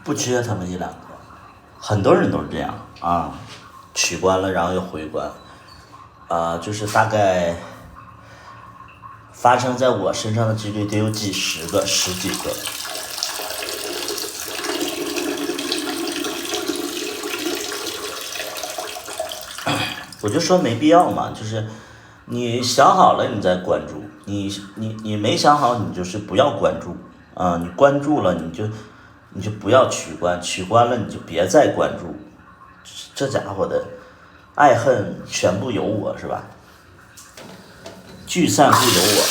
不缺他们一两个，很多人都是这样啊，取关了然后又回关，就是大概发生在我身上的几率得有几十个、十几个。我就说没必要嘛，就是你想好了你再关注，你没想好你就是不要关注啊，你关注了你就不要取关，取关了你就别再关注，这家伙的爱恨全部由我是吧？聚散不由我。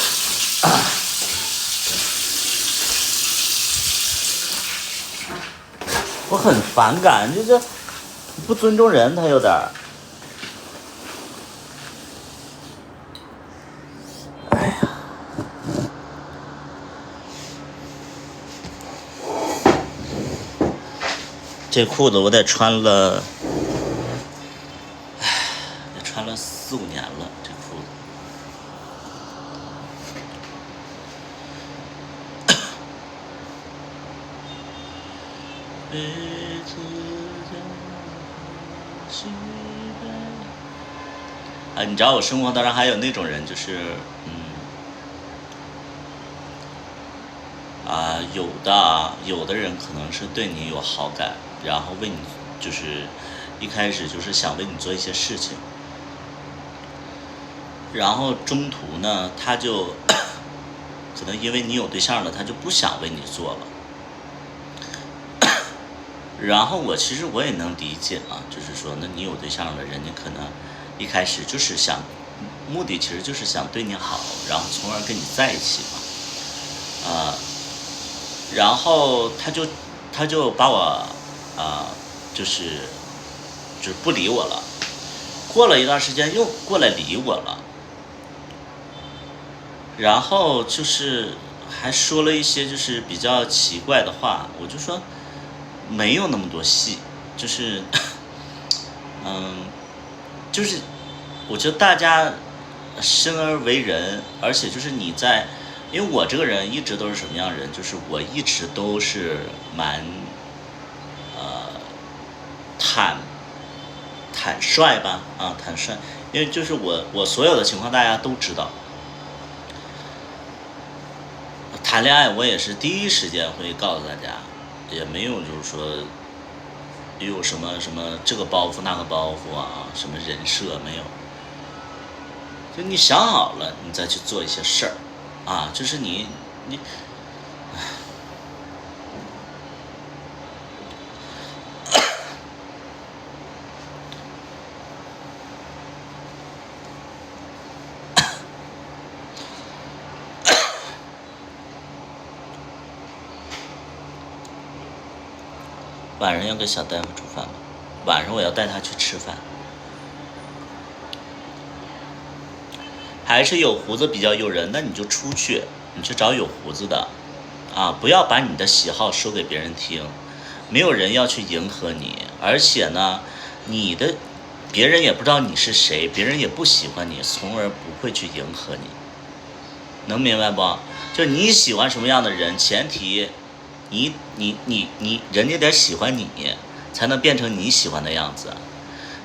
我很反感，就是不尊重人，他有点儿。哎呀，这裤子我得穿了，得穿了4、5年了，这裤子。你知道我生活当中还有那种人，就是有的人可能是对你有好感，然后为你就是一开始就是想为你做一些事情，然后中途呢他就可能因为你有对象了，他就不想为你做了。然后其实我也能理解啊，就是说，那你有对象了，人家可能一开始就是想，目的其实就是想对你好，然后从而跟你在一起嘛，然后他就把我就是不理我了，过了一段时间又过来理我了，然后就是还说了一些就是比较奇怪的话，我就说。没有那么多戏，就是就是我觉得大家生而为人，而且就是你在，因为我这个人一直都是什么样的人，就是我一直都是蛮坦率吧，坦率，因为就是我所有的情况大家都知道，谈恋爱我也是第一时间会告诉大家。也没有就是说有什么这个包袱那个包袱啊，什么人设没有，就你想好了你再去做一些事儿就是你晚上要给小大夫煮饭吗？晚上我要带他去吃饭。还是有胡子比较诱人，那你就出去，你去找有胡子的，不要把你的喜好说给别人听，没有人要去迎合你，而且呢，别人也不知道你是谁，别人也不喜欢你，从而不会去迎合你，能明白不？就你喜欢什么样的人，前提人家得喜欢你，才能变成你喜欢的样子。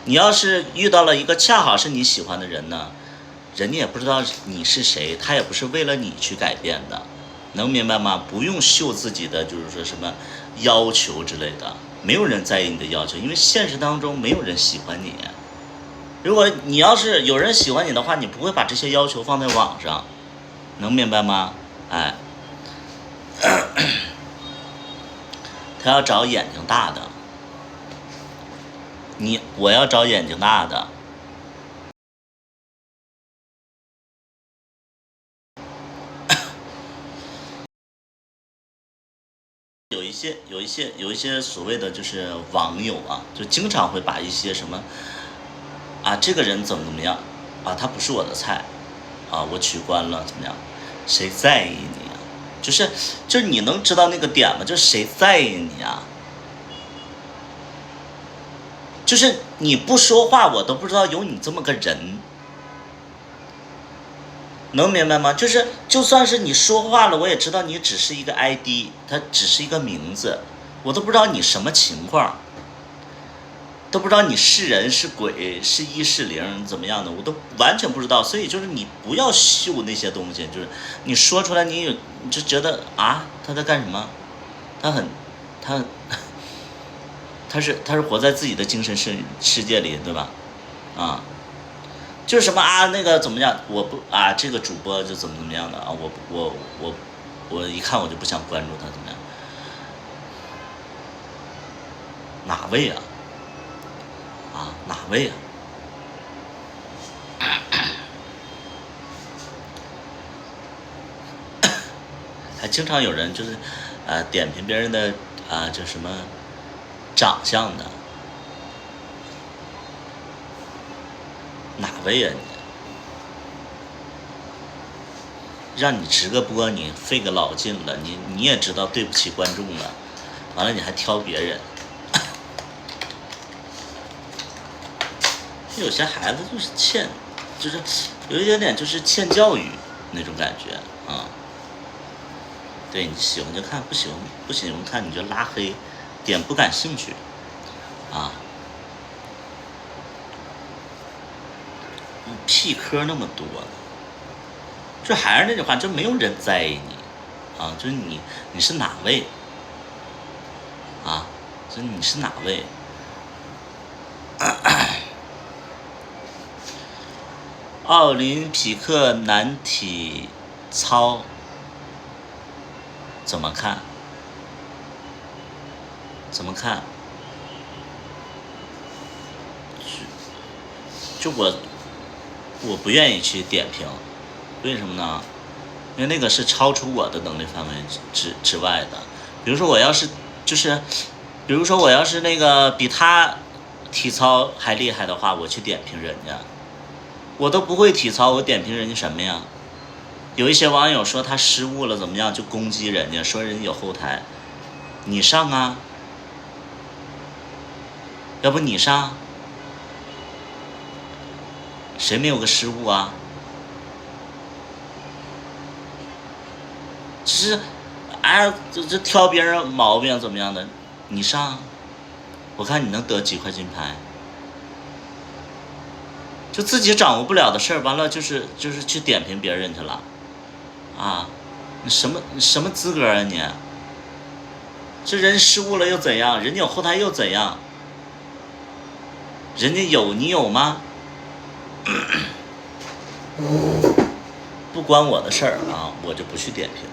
你要是遇到了一个恰好是你喜欢的人呢，人家也不知道你是谁，他也不是为了你去改变的，能明白吗？不用秀自己的就是说什么要求之类的，没有人在意你的要求，因为现实当中没有人喜欢你。如果你要是有人喜欢你的话，你不会把这些要求放在网上，能明白吗？他要找眼睛大的，我要找眼睛大的。有一些所谓的就是网友就经常会把一些什么这个人怎么样他不是我的菜我取关了怎么样？谁在意你啊？就是你能知道那个点吗？就是谁在意你啊？就是你不说话，我都不知道有你这么个人。能明白吗？就是就算是你说话了，我也知道你只是一个 ID， 它只是一个名字，我都不知道你什么情况，都不知道你是人是鬼是一是零怎么样的，我都完全不知道。所以就是你不要秀那些东西，就是你说出来你就觉得啊他在干什么，他很他他是活在自己的精神世界里，对吧？啊。就是什么啊，那个怎么样？我不啊，这个主播就怎么样的啊？我一看我就不想关注他，怎么样？哪位啊？啊，哪位啊？还经常有人就是点评别人的就什么长相的，哪位啊你？让你直个播，你费个老劲了，你也知道对不起观众了，完了你还挑别人，有些孩子就是就是有一点点就是欠教育那种感觉啊。对，你喜欢就看，不喜欢看你就拉黑，点不感兴趣啊。屁科那么多呢，这还是那句话，就没有人在意你啊，就是你是哪位啊？就是你是哪位？奥林匹克男体操怎么看？怎么看？就我不愿意去点评，为什么呢？因为那个是超出我的能力范围之外的。比如说我要是就是，比如说我要是那个比他体操还厉害的话，我去点评人家，我都不会体操，我点评人家什么呀？有一些网友说他失误了怎么样，就攻击人家，说人家有后台，你上啊，要不你上，谁没有个失误啊？只是，哎，这挑别人毛病怎么样的？你上，我看你能得几块金牌。就自己掌握不了的事儿，完了就是去点评别人去了，啊，你什么资格啊你？这人失误了又怎样？人家有后台又怎样？人家有你有吗？不关我的事儿啊，我就不去点评。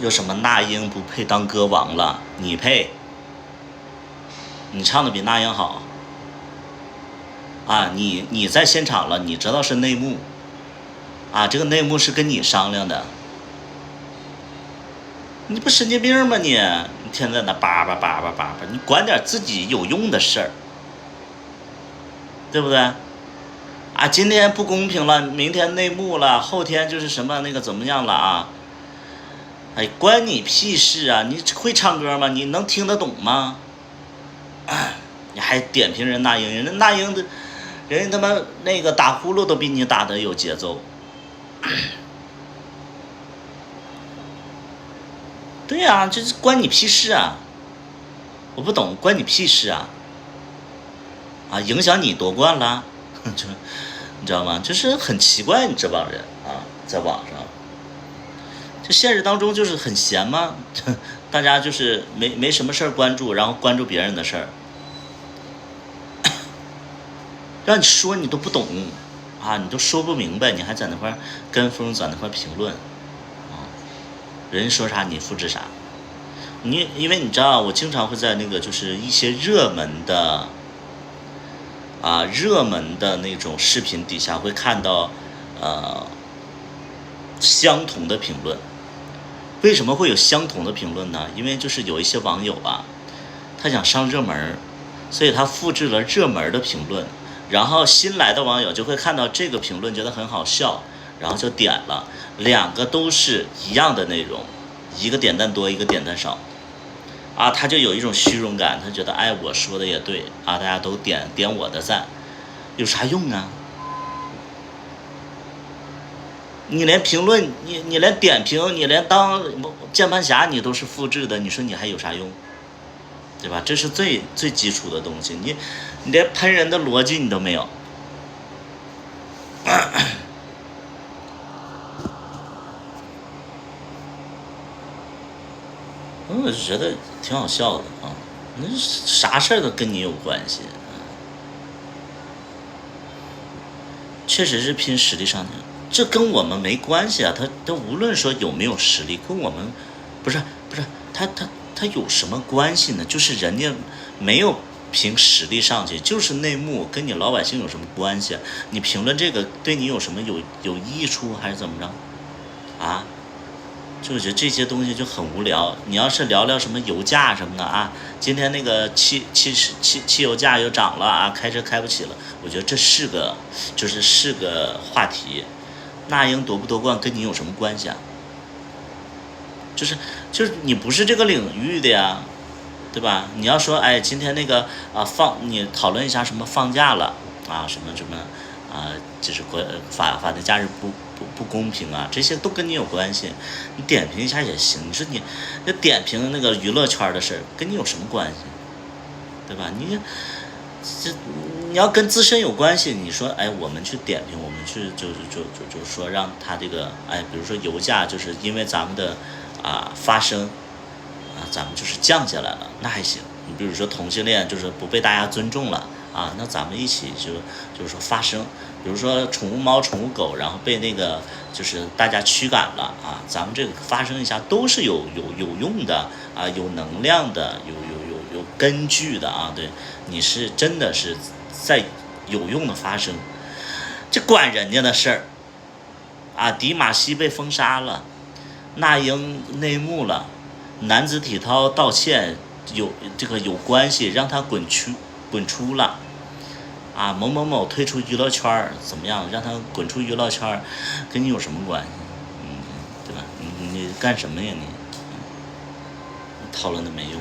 有什么那英不配当歌王了？你配？你唱的比那英好啊！你在现场了，你知道是内幕啊，这个内幕是跟你商量的。你不神经病吗你？你天天在那叭叭叭叭叭叭，你管点自己有用的事儿，对不对？啊，今天不公平了，明天内幕了，后天就是什么那个怎么样了啊？哎，关你屁事啊！你会唱歌吗？你能听得懂吗？你还点评人那英，人家那英的，人家他妈那个打呼噜都比你打的有节奏。对呀，这是关你屁事啊！我不懂，关你屁事啊！啊，影响你夺冠了，就你知道吗？就是很奇怪，你这帮人啊，在网上。就现实当中就是很闲吗？大家就是没什么事儿关注，然后关注别人的事儿，让你说你都不懂啊，你都说不明白，你还在那块跟风，在那块评论啊，人说啥你复制啥。因为你知道，我经常会在那个就是一些热门的那种视频底下会看到相同的评论。为什么会有相同的评论呢？因为就是有一些网友啊，他想上热门，所以他复制了热门的评论，然后新来的网友就会看到这个评论觉得很好笑，然后就点了，两个都是一样的内容，一个点赞多，一个点赞少，啊，他就有一种虚荣感，他觉得哎我说的也对啊，大家都点我的赞，有啥用啊？你连评论，你连点评，你连当键盘侠你都是复制的，你说你还有啥用？对吧？这是最最基础的东西，你连喷人的逻辑你都没有。我就觉得挺好笑的啊，那啥事儿都跟你有关系，确实是拼实力上去，这跟我们没关系啊。他无论说有没有实力，跟我们不是不是他有什么关系呢？就是人家没有凭实力上去，就是内幕，跟你老百姓有什么关系啊？你评论这个对你有什么有益处还是怎么着啊？就我觉得这些东西就很无聊。你要是聊聊什么油价什么的啊，今天那个汽油价又涨了啊，开车开不起了，我觉得这是个话题。那英夺不夺冠跟你有什么关系啊？就是你不是这个领域的呀，对吧？你要说哎，今天那个你讨论一下什么放假了啊，什么什么就是法定假日不公平啊，这些都跟你有关系，你点评一下也行。你说你点评那个娱乐圈的事儿，跟你有什么关系？对吧？你要跟自身有关系，你说哎，我们去点评，我们去就是说让他这个哎，比如说油价就是因为咱们的发生咱们就是降下来了，那还行。你比如说同性恋就是不被大家尊重了啊，那咱们一起就是说发声。比如说宠物猫、宠物狗，然后被那个就是大家驱赶了啊，咱们这个发声一下都是有用的啊，有能量的，有根据的啊。对，你是真的是在有用的发声，这管人家的事儿啊。迪玛希被封杀了，那英内幕了，男子体操道歉有关系，让他滚出了啊！某某某退出娱乐圈怎么样？让他滚出娱乐圈跟你有什么关系？对吧？你干什么呀你？讨论的没用。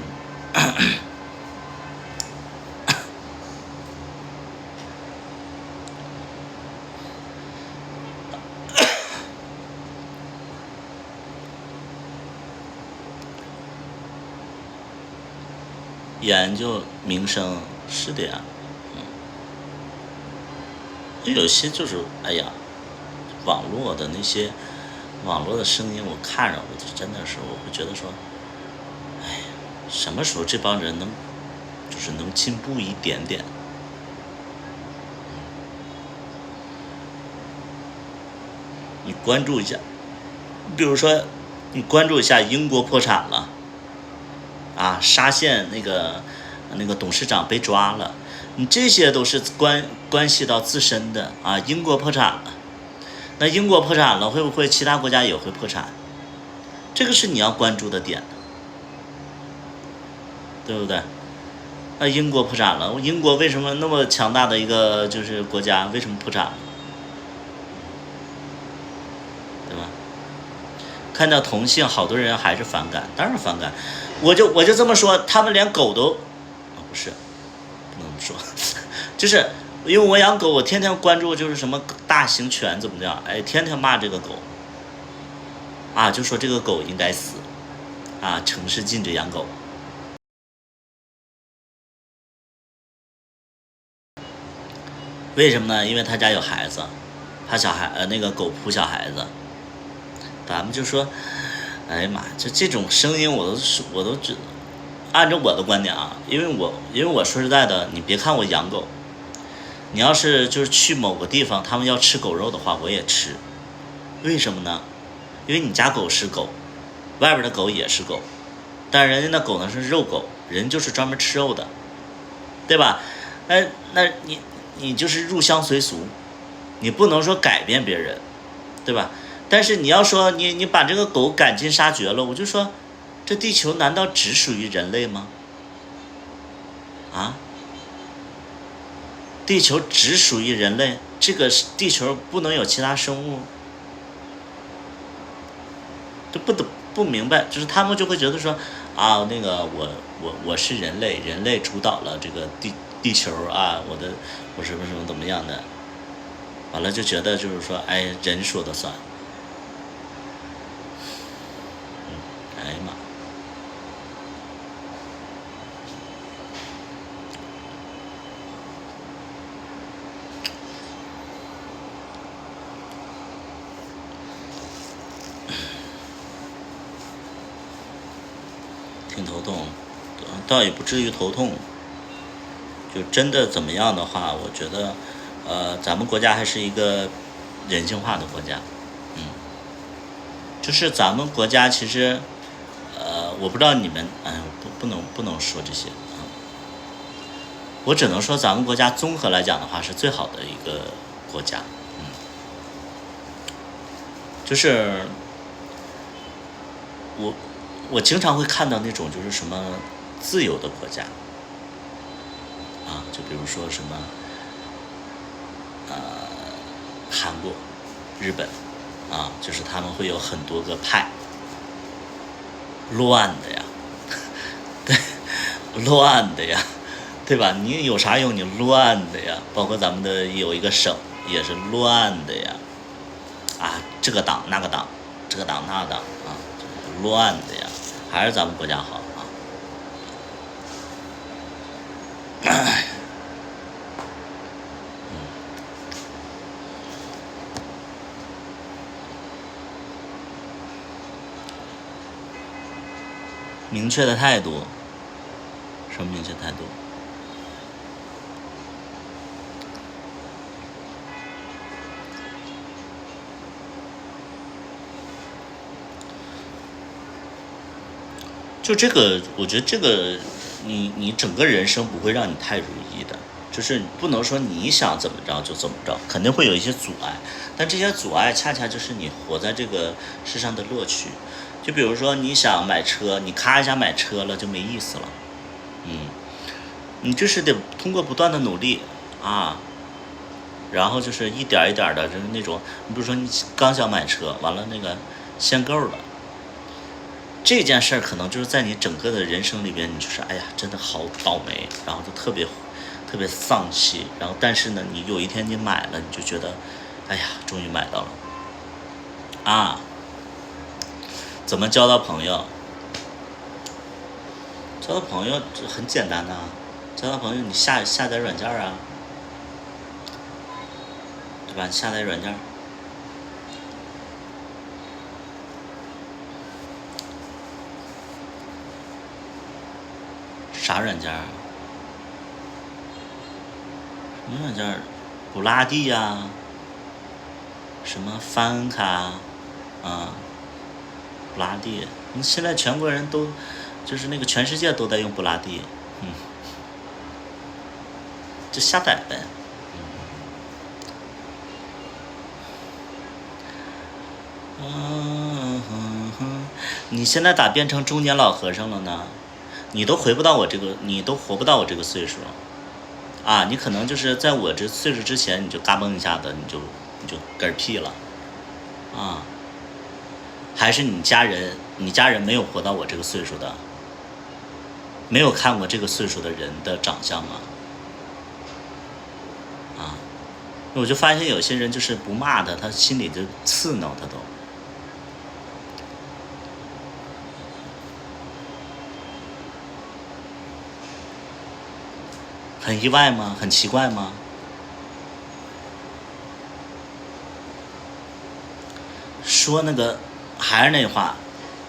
研究名声是的呀，有些就是哎呀，网络的那些网络的声音，我看着我就真的是，我会觉得说，哎，什么时候这帮人就是能进步一点点？你关注一下，比如说你关注一下英国破产了啊，沙县那个董事长被抓了，你这些都是关系到自身的啊。英国破产了，那英国破产了，会不会其他国家也会破产？这个是你要关注的点，对不对？那英国破产了，英国为什么那么强大的一个就是国家，为什么破产了？对吧？看到同性，好多人还是反感，当然反感。我就这么说，他们连狗都不是，不能说，就是因为我养狗，我天天关注就是什么大型犬怎么样，哎，天天骂这个狗啊，就说这个狗应该死啊，城市禁止养狗。为什么呢？因为他家有孩子，怕小孩那个狗扑小孩子。咱们就说，哎呀妈，这种声音我都知，按照我的观点啊，因为我说实在的，你别看我养狗，你要是就是去某个地方，他们要吃狗肉的话，我也吃。为什么呢？因为你家狗是狗，外边的狗也是狗，但人家那狗呢是肉狗，人就是专门吃肉的，对吧？哎，那你就是入乡随俗，你不能说改变别人，对吧？但是你要说你把这个狗赶尽杀绝了，我就说，这地球难道只属于人类吗？啊？地球只属于人类，这个地球不能有其他生物，就不明白，就是他们就会觉得说，啊，那个我是人类，人类主导了这个地球啊，我什么什么怎么样的，完了就觉得就是说，哎，人说的算，哎呀妈，挺头痛，倒也不至于头痛，就真的怎么样的话，我觉得，咱们国家还是一个人性化的国家，嗯，就是咱们国家其实，我不知道你们，哎，不能说这些啊，我只能说咱们国家综合来讲的话是最好的一个国家，嗯，就是我我经常会看到那种就是什么自由的国家啊，就比如说什么韩国、日本啊，就是他们会有很多个派，乱的呀，对，乱的呀，对吧？你有啥用？你乱的呀，包括咱们的有一个省也是乱的呀，啊，这个党那个党，这个党那个党啊，就是乱的呀，还是咱们国家好啊。明确的态度，什么明确态度？就这个，我觉得这个，你整个人生不会让你太如意的，就是不能说你想怎么着就怎么着，肯定会有一些阻碍，但这些阻碍恰恰就是你活在这个世上的乐趣。就比如说你想买车，你咔一下买车了就没意思了，嗯，你就是得通过不断的努力啊，然后就是一点一点的，就是那种，你比如说你刚想买车，完了那个限购了。这件事儿可能就是在你整个的人生里边，你就是哎呀，真的好倒霉，然后就特别丧气，然后但是呢，你有一天你买了，你就觉得，哎呀，终于买到了啊！怎么交到朋友？交到朋友这很简单呐、交到朋友你下载软件啊，对吧？你下载软件，啥软件啊？什么软件？布拉蒂呀、什么翻卡啊，布拉蒂，你现在全国人都，就是那个全世界都在用布拉蒂，嗯，就下载呗。嗯哼哼，你现在咋变成中年老和尚了呢？你都回不到我这个，你都活不到我这个岁数啊！你可能就是在我这岁数之前，你就嘎嘣一下子，你就嗝屁了啊！还是你家人没有活到我这个岁数的，没有看过这个岁数的人的长相吗？啊！我就发现有些人就是不骂他，他心里就刺挠他都。很意外吗？很奇怪吗？说那个还是那话，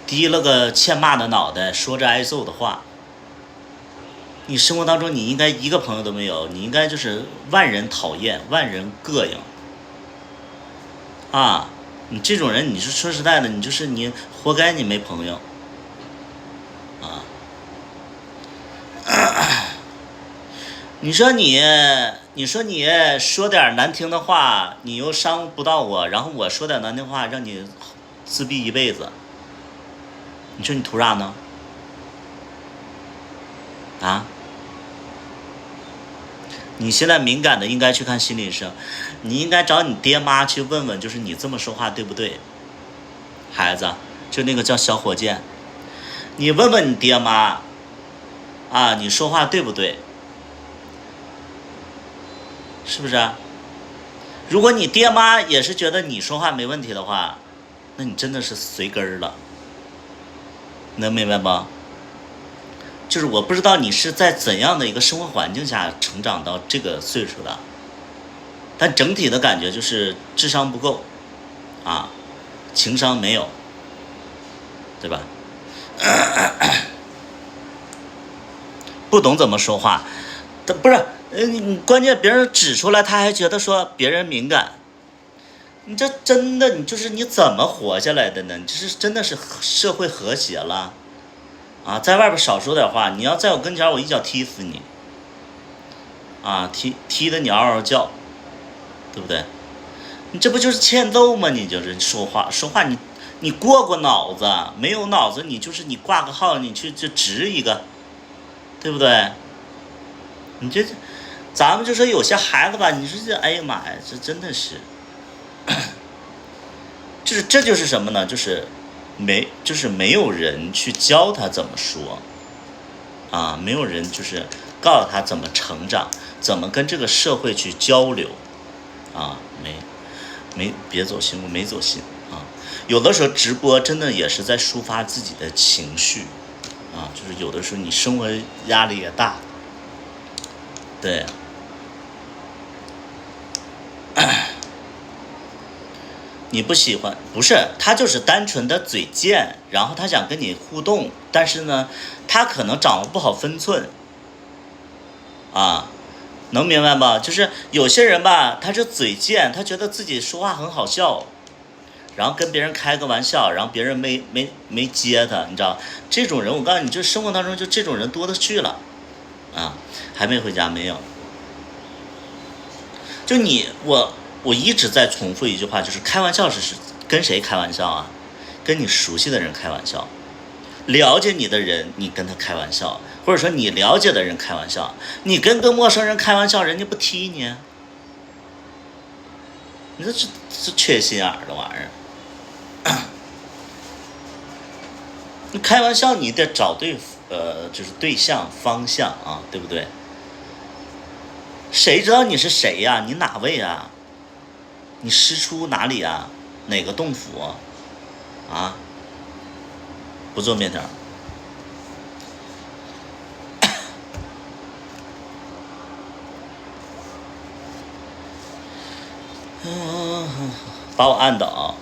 低了个欠骂的脑袋，说着挨揍的话。你生活当中你应该一个朋友都没有，你应该就是万人讨厌，万人膈应啊！你这种人，你是说实在的，你就是你活该你没朋友啊！你说你说点难听的话，你又伤不到我，然后我说点难听话，让你自闭一辈子，你说你图啥呢？啊？你现在敏感的应该去看心理医生，你应该找你爹妈去问问，就是你这么说话对不对？孩子，就那个叫小火箭，你问问你爹妈啊，你说话对不对？是不是啊？如果你爹妈也是觉得你说话没问题的话，那你真的是随根儿了，能明白吗？就是我不知道你是在怎样的一个生活环境下成长到这个岁数的，但整体的感觉就是智商不够啊，情商没有，对吧？不懂怎么说话，不是，你关键别人指出来，他还觉得说别人敏感，你这真的，你就是你怎么活下来的呢？你这是真的是社会和谐了啊，在外边少说点话，你要在我跟前，我一脚踢死你啊，踢的你嗷嗷叫，对不对？你这不就是欠揍吗？你就是说话你过脑子，没有脑子你就是你挂个号，你去就值一个，对不对？你这咱们就说有些孩子吧，你说这哎呀妈呀，这真的是，这就是什么呢？就是没有人去教他怎么说啊，没有人就是告诉他怎么成长，怎么跟这个社会去交流啊，别走心，我没走心啊。有的时候直播真的也是在抒发自己的情绪啊，就是有的时候你生活压力也大，对。你不喜欢，不是他就是单纯的嘴贱，然后他想跟你互动，但是呢，他可能掌握不好分寸啊，能明白吗？就是有些人吧，他是嘴贱，他觉得自己说话很好笑，然后跟别人开个玩笑，然后别人没接他，你知道，这种人我告诉你，就生活当中就这种人多的去了啊。还没回家没有？就我一直在重复一句话，就是开玩笑是跟谁开玩笑啊？跟你熟悉的人开玩笑，了解你的人你跟他开玩笑，或者说你了解的人开玩笑，你跟个陌生人开玩笑，人家不踢你啊？你说这缺心眼儿的玩意儿。你开玩笑你得找对就是对象方向啊，对不对？谁知道你是谁呀？你哪位啊？你师出哪里啊？哪个洞府啊？不做面条。把我按倒。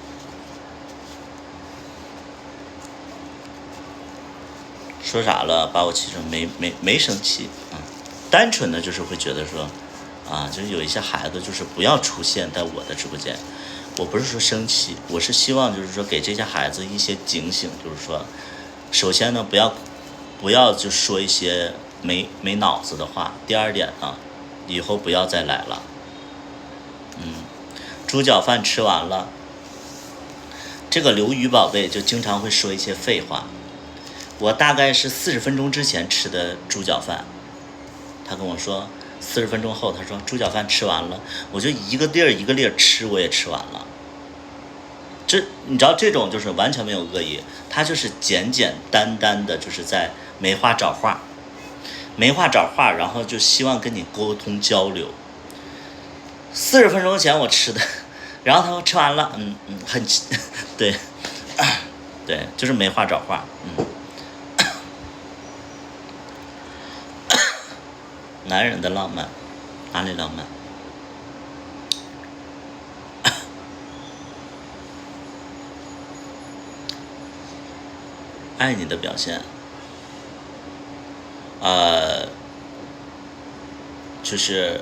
说啥了？把我气成没生气啊，单纯的就是会觉得说，啊，就是有一些孩子就是不要出现在我的直播间。我不是说生气，我是希望就是说给这些孩子一些警醒，就是说，首先呢不要就说一些没脑子的话。第二点呢，以后不要再来了。猪脚饭吃完了，这个刘宇宝贝就经常会说一些废话。我大概是40分钟之前吃的猪脚饭，他跟我说40分钟后，他说猪脚饭吃完了，我就一个粒儿一个粒儿吃，我也吃完了。你知道这种就是完全没有恶意，他就是简简单单的就是在没话找话，然后就希望跟你沟通交流。40分钟前我吃的，然后他说吃完了，很对，对，就是没话找话，男人的浪漫，哪里浪漫？爱你的表现，就是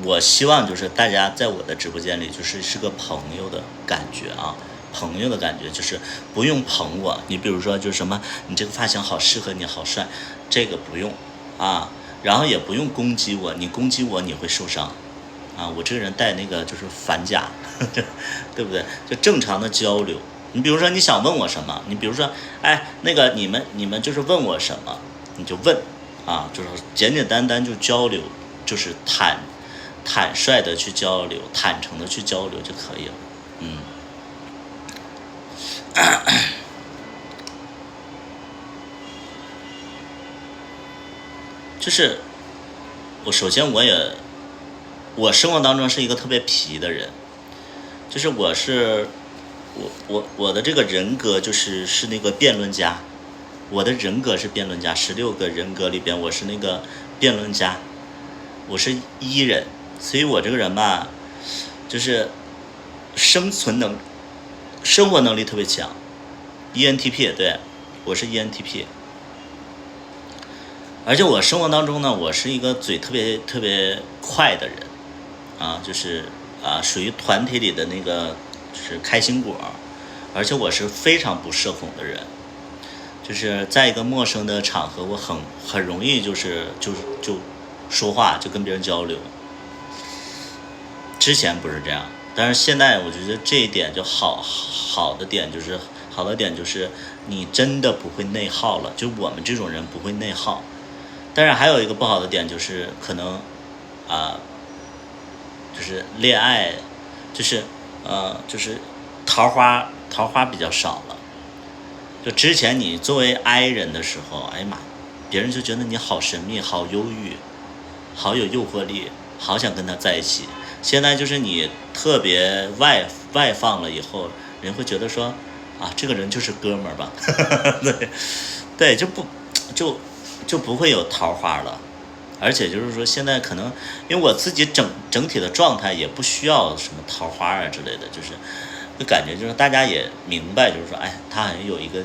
我希望就是大家在我的直播间里是个朋友的感觉啊，朋友的感觉，就是不用捧我。你比如说就是什么，你这个发型好适合你，好帅，这个不用啊，然后也不用攻击我，你攻击我你会受伤啊。我这个人带那个就是反甲，对不对？就正常的交流。你比如说你想问我什么，你比如说哎那个你们就是问我什么，你就问啊，就是简简单单就交流，就是坦率的去交流，坦诚的去交流就可以了。就是首先我生活当中是一个特别皮的人，就是我的这个人格是那个辩论家，我的人格是辩论家，16个人格里边我是那个辩论家，我是 E 人，所以我这个人吧，就是生活能力特别强，ENTP， 对，我是 ENTP。而且我生活当中呢，我是一个嘴特别特别快的人，就是属于团体里的那个就是开心果，而且我是非常不社恐的人，就是在一个陌生的场合，我很容易就说话，就跟别人交流。之前不是这样，但是现在我觉得这一点就好的点就是你真的不会内耗了，就我们这种人不会内耗。但是还有一个不好的点就是可能就是恋爱就是桃花比较少了。就之前你作为 I 人的时候，哎呀妈，别人就觉得你好神秘，好忧郁，好有诱惑力，好想跟他在一起。现在就是你特别外放了以后，人会觉得说这个人就是哥们儿吧。对，就不会有桃花了。而且就是说现在可能因为我自己整体的状态也不需要什么桃花之类的，就感觉就是大家也明白，就是说他好像有一个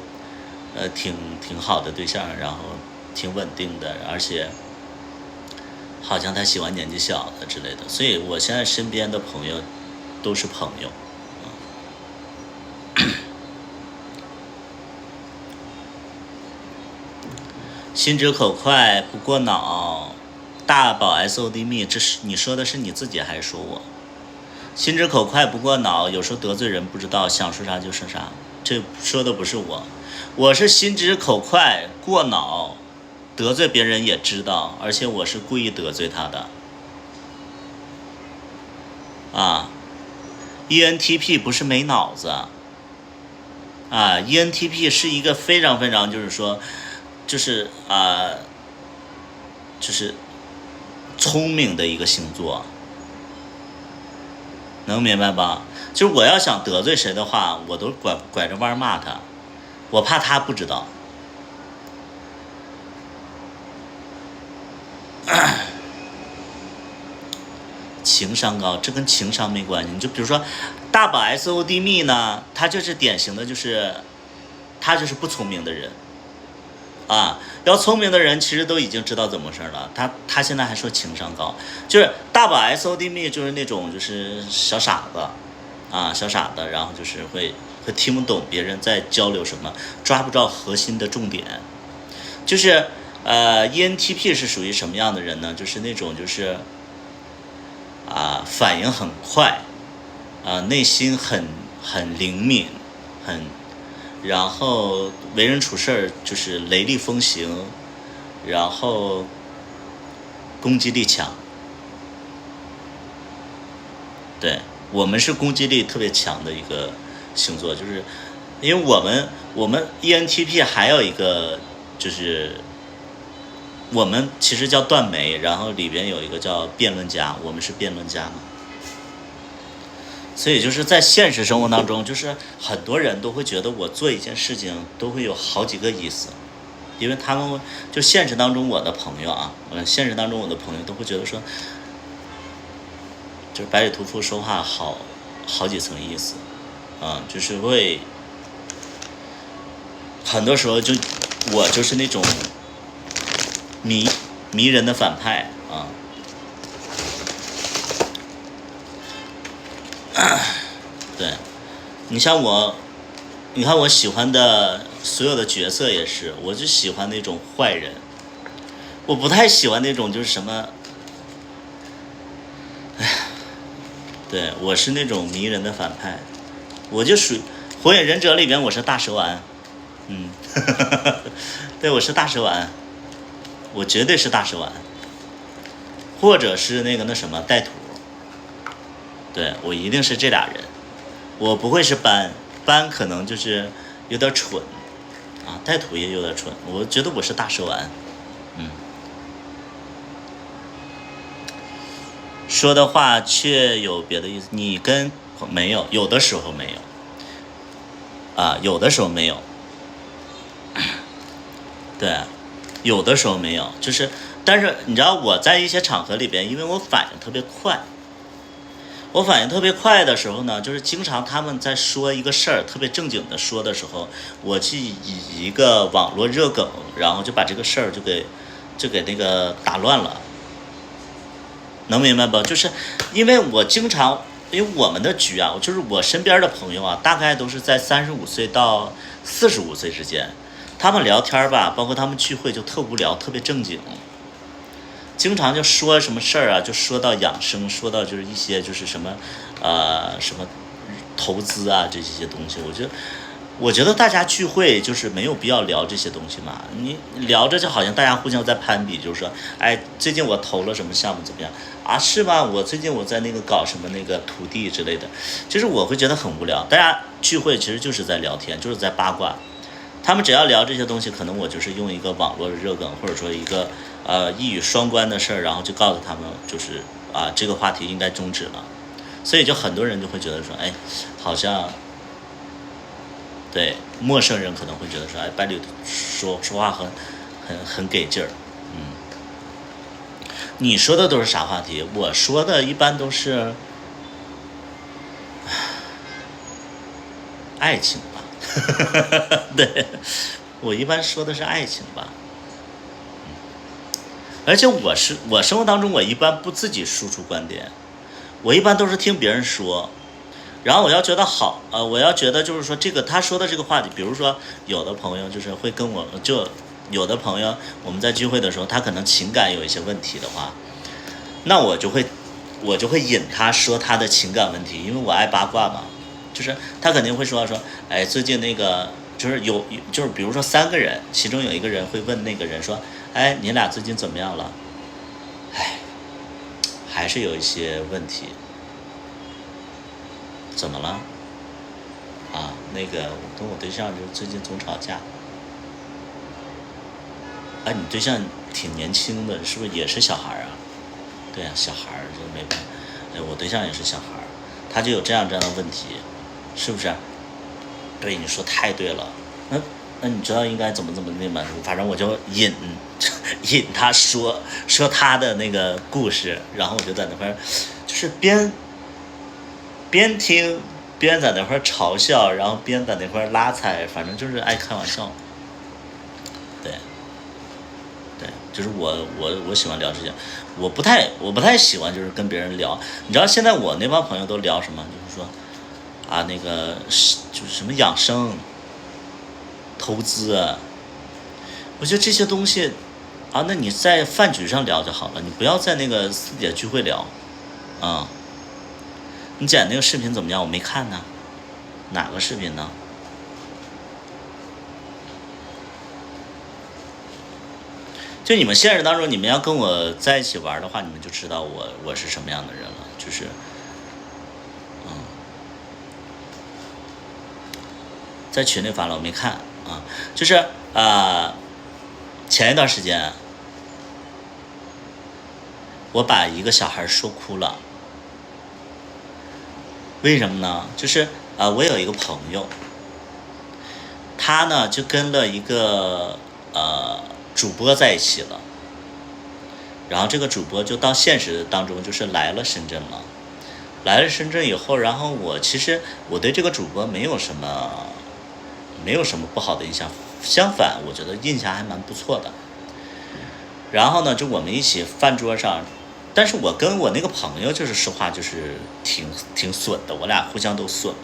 挺好的对象，然后挺稳定的，而且好像他喜欢年纪小的之类的，所以我现在身边的朋友都是朋友。心直口快不过脑，大宝 SOD 密，这是你说的是你自己还是说我？心直口快不过脑，有时候得罪人不知道想说啥就说啥，这说的不是我是心直口快过脑，得罪别人也知道，而且我是故意得罪他的。ENTP 不是没脑子ENTP 是一个非常非常就是说就是聪明的一个星座，能明白吧？就是我要想得罪谁的话，我都拐着弯骂他，我怕他不知道。情商高，这跟情商没关系。你就比如说大宝 SOD 密呢，他就是典型的他就是不聪明的人要聪明的人其实都已经知道怎么回事了，他现在还说情商高，就是大宝 SOD 密就是那种就是小傻子小傻子，然后就是会听不懂别人在交流什么，抓不着核心的重点。就是ENTP 是属于什么样的人呢？就是那种就是反应很快内心很灵敏，然后为人处事就是雷厉风行，然后攻击力强。对，我们是攻击力特别强的一个星座，就是因为我们 ENTP 还有一个就是我们其实叫断眉，然后里边有一个叫辩论家，我们是辩论家嘛。所以就是在现实生活当中，就是很多人都会觉得我做一件事情都会有好几个意思，因为他们就现实当中我的朋友现实当中我的朋友都会觉得说，就是白里屠夫说话好几层意思就是会很多时候我就是那种迷人的反派对，你看我喜欢的所有的角色也是，我就喜欢那种坏人，我不太喜欢那种就是什么，对，我是那种迷人的反派，我就属于火影忍者里边我是大蛇丸，对，我是大蛇丸，我绝对是大蛇丸，或者是那什么带土，对，我一定是这俩人，我不会是班可能就是有点蠢带土也有点蠢，我觉得我是大蛇丸。说的话却有别的意思。你跟没有，有的时候没有啊，有的时候没有，对，有的时候没有，就是，但是你知道我在一些场合里边，因为我反应特别快，我反应特别快的时候呢，就是经常他们在说一个事儿特别正经的说的时候，我去以一个网络热梗，然后就把这个事儿就给那个打乱了，能明白不？就是因为我经常，因为我们的局啊，就是我身边的朋友啊，大概都是在35岁到45岁之间，他们聊天吧，包括他们聚会就特无聊，特别正经。经常就说什么事儿啊，就说到养生，说到就是一些就是什么，什么投资啊这些东西，我觉得大家聚会就是没有必要聊这些东西嘛。你聊着就好像大家互相在攀比，就是说，哎，最近我投了什么项目怎么样啊？是吗？我最近我在那个搞什么那个土地之类的，就是我会觉得很无聊。大家聚会其实就是在聊天，就是在八卦。他们只要聊这些东西，可能我就是用一个网络的热梗，或者说一个一语双关的事儿，然后就告诉他们，就是这个话题应该终止了。所以就很多人就会觉得说，哎，好像对陌生人可能会觉得说，哎，伴侣说话很给劲儿。嗯，你说的都是啥话题？我说的一般都是爱情吧。对，我一般说的是爱情吧。而且我生活当中，我一般不自己输出观点，我一般都是听别人说，然后我要觉得好，我要觉得就是说这个他说的这个话题，比如说有的朋友就是会跟我就有的朋友我们在聚会的时候，他可能情感有一些问题的话，那我就会引他说他的情感问题，因为我爱八卦嘛，就是他肯定会说，哎，最近那个就是就是比如说3个人，其中有一个人会问那个人说，哎，你俩最近怎么样了？哎，还是有一些问题，怎么了？那个我跟我对象就最近总吵架。哎，你对象挺年轻的，是不是也是小孩啊？对啊，小孩就没办法。哎，我对象也是小孩，他就有这样的问题，是不是？对，你说太对了。那你知道应该怎么那吗？反正我就引他说他的那个故事，然后我就在那块儿，就是边听边在那块儿嘲笑，然后边在那块儿拉踩，反正就是爱开玩笑。对对，就是我喜欢聊这些，我不太喜欢就是跟别人聊。你知道现在我那帮朋友都聊什么？就是说那个就是什么养生、投资，我觉得这些东西那你在饭局上聊就好了，你不要在那个私底下聚会聊啊。你剪那个视频怎么样？我没看呢，哪个视频呢？就你们现实当中，你们要跟我在一起玩的话，你们就知道我是什么样的人了。就是在群里发了，我没看啊。就是前一段时间我把一个小孩说哭了，为什么呢？就是我有一个朋友，他呢就跟了一个主播在一起了，然后这个主播就到现实当中就是来了深圳了。来了深圳以后，然后其实我对这个主播没有什么不好的印象，相反我觉得印象还蛮不错的。然后呢，就我们一起饭桌上，但是我跟我那个朋友就是说话就是挺损的，我俩互相都损了，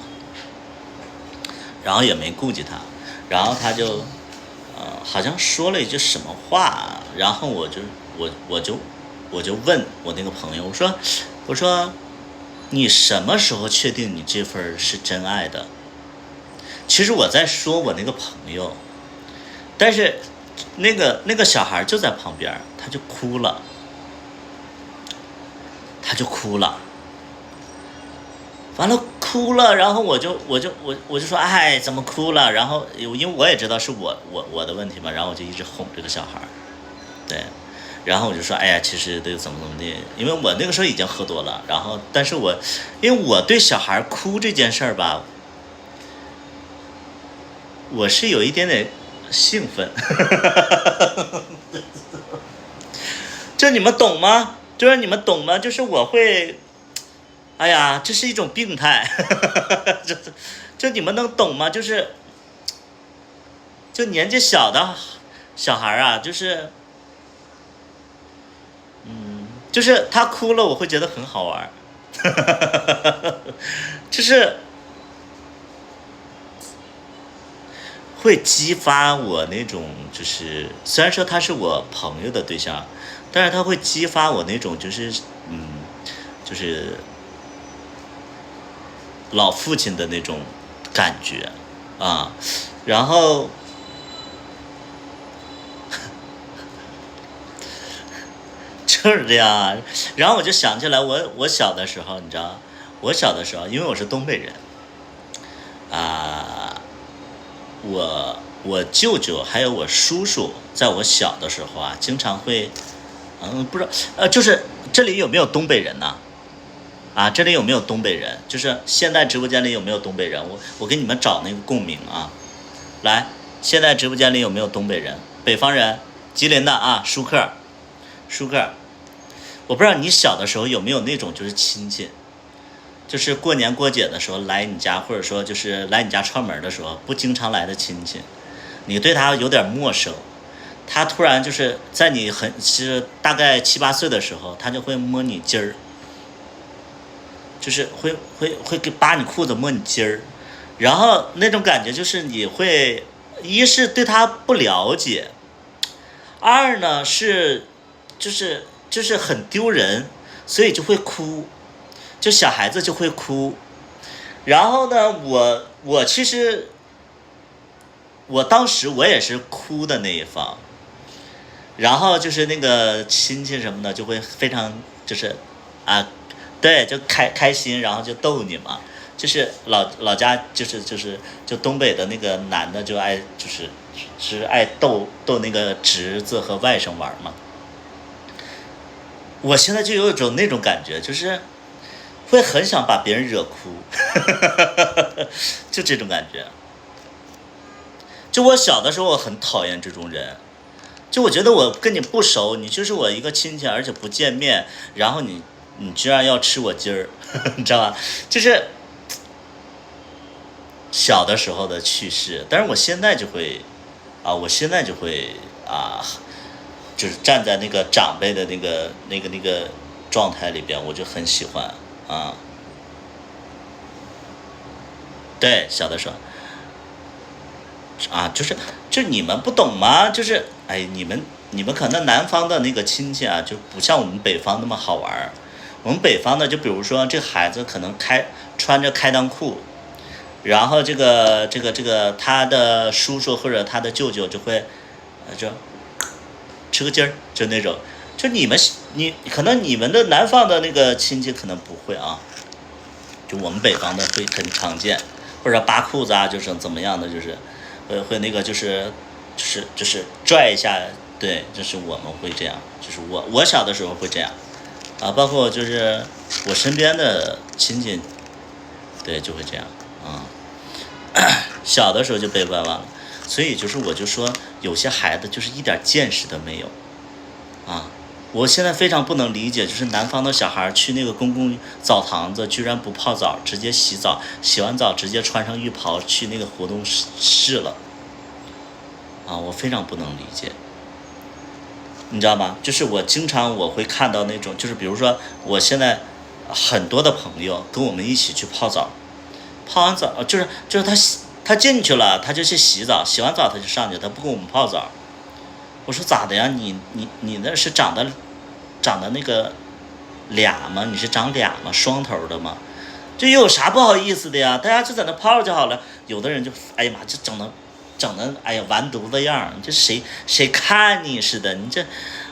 然后也没顾及他，然后他就好像说了一句什么话，然后我就问我那个朋友，我说你什么时候确定你这份是真爱的？其实我在说我那个朋友，但是那个小孩就在旁边，他就哭了，完了哭了，然后我就说，哎，怎么哭了？然后因为我也知道是我的问题嘛，然后我就一直哄这个小孩，对，然后我就说，哎呀，其实得怎么怎么的，因为我那个时候已经喝多了，然后但是因为我对小孩哭这件事儿吧，我是有一点点兴奋，这你们懂吗？就是你们懂吗？就是我会，哎呀，这是一种病态，这你们能懂吗？就年纪小的小孩啊，就是他哭了，我会觉得很好玩就是会激发我那种，就是虽然说他是我朋友的对象，但是他会激发我那种，嗯，就是老父亲的那种感觉啊，然后就是这样啊，然后我就想起来我小的时候，你知道，我小的时候，因为我是东北人啊，我舅舅还有我叔叔，在我小的时候啊，经常会，不知道，就是这里有没有东北人呢？啊，这里有没有东北人？就是现在直播间里有没有东北人？我给你们找那个共鸣啊，来，现在直播间里有没有东北人？北方人，吉林的啊，舒克，我不知道你小的时候有没有那种就是亲戚，就是过年过节的时候来你家，或者说就是来你家串门的时候，不经常来的亲戚，你对他有点陌生，他突然就是在你是大概7、8岁的时候，他就会摸你筋儿，就是会扒你裤子摸你筋儿，然后那种感觉就是你会，一是对他不了解，二呢是就是很丢人，所以就会哭，就小孩子就会哭。然后呢，我其实我当时我也是哭的那一方，然后就是那个亲戚什么的就会非常就是啊，对，就开心，然后就逗你嘛。就是老家就东北的那个男的就爱是爱逗那个侄子和外甥玩嘛。我现在就有一种那种感觉，就是会很想把别人惹哭，就这种感觉。就我小的时候，我很讨厌这种人。就我觉得我跟你不熟，你就是我一个亲戚，而且不见面，然后你居然要吃我鸡儿，你知道吧？就是小的时候的趣事。但是我现在就会我现在就会啊，就是站在那个长辈的那个状态里边，我就很喜欢啊。对，小的时候啊，就是你们不懂吗？就是哎，你们可能南方的那个亲戚啊，就不像我们北方那么好玩儿。我们北方的，就比如说这孩子可能穿着开裆裤，然后这个他的叔叔或者他的舅舅就会就吃个鸡儿，就那种。就你可能你们的南方的那个亲戚可能不会啊，就我们北方的会很常见，或者扒裤子啊，就是怎么样的，就是会那个就是拽一下，对，就是我们会这样，就是我小的时候会这样啊，包括就是我身边的亲戚，对，就会这样啊，小的时候就被冤枉了，所以就是我就说有些孩子就是一点见识都没有啊。我现在非常不能理解，就是南方的小孩去那个公共澡堂子，居然不泡澡，直接洗澡，洗完澡直接穿上浴袍去那个活动室了，啊，我非常不能理解，你知道吗？就是我会看到那种，就是比如说我现在很多的朋友跟我们一起去泡澡，泡完澡就是他进去了，他就去洗澡，洗完澡他就上去，他不跟我们泡澡。我说咋的呀？你那是长的那个俩吗？你是长俩吗？双头的吗？这有啥不好意思的呀？大家就在那泡就好了。有的人就哎呀妈，就整的哎呀完犊子样，这谁看你似的？你这，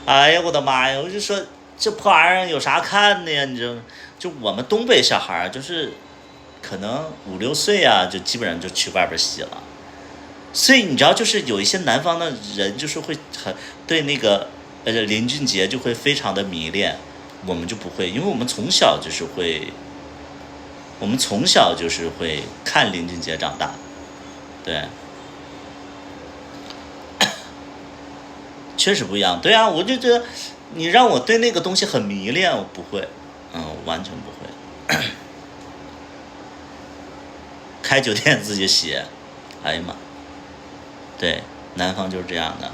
哎呀我的妈呀！我就说这破玩意儿有啥看的呀？你就我们东北小孩就是可能5、6岁啊，就基本上就去外边洗了。所以你知道，就是有一些南方的人，就是会很对那个林俊杰就会非常的迷恋，我们就不会，因为我们从小就是会，看林俊杰长大，对，确实不一样。对啊，我就觉得你让我对那个东西很迷恋，我不会，完全不会。开酒店自己洗，哎呀妈，对，南方就是这样的。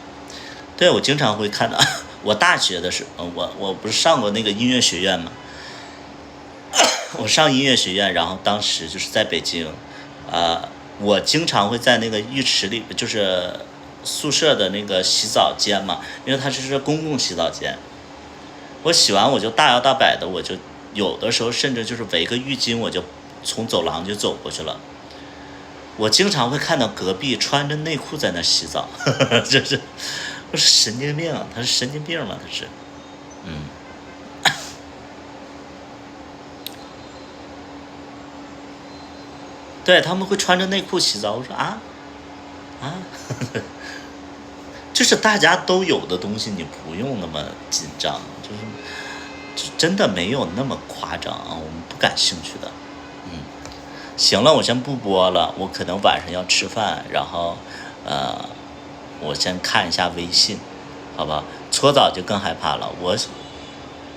对，我经常会看到。我大学的时候，我不是上过那个音乐学院嘛，我上音乐学院，然后当时就是在北京，我经常会在那个浴池里，就是宿舍的那个洗澡间嘛，因为它是公共洗澡间。我洗完我就大摇大摆的，我就有的时候甚至就是围个浴巾，我就从走廊就走过去了。我经常会看到隔壁穿着内裤在那洗澡，就是我是神经病啊，他是神经病吗？他是，嗯，对，他们会穿着内裤洗澡。我说啊，就是大家都有的东西，你不用那么紧张，就真的没有那么夸张啊，我们不感兴趣的。嗯，行了，我先不播了，我可能晚上要吃饭，然后呃，我先看一下微信，好吧？搓澡就更害怕了，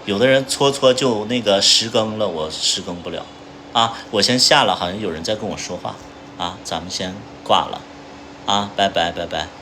有的人搓就那个十更了，我十更不了啊。我先下了，好像有人在跟我说话啊，咱们先挂了啊，拜拜拜拜。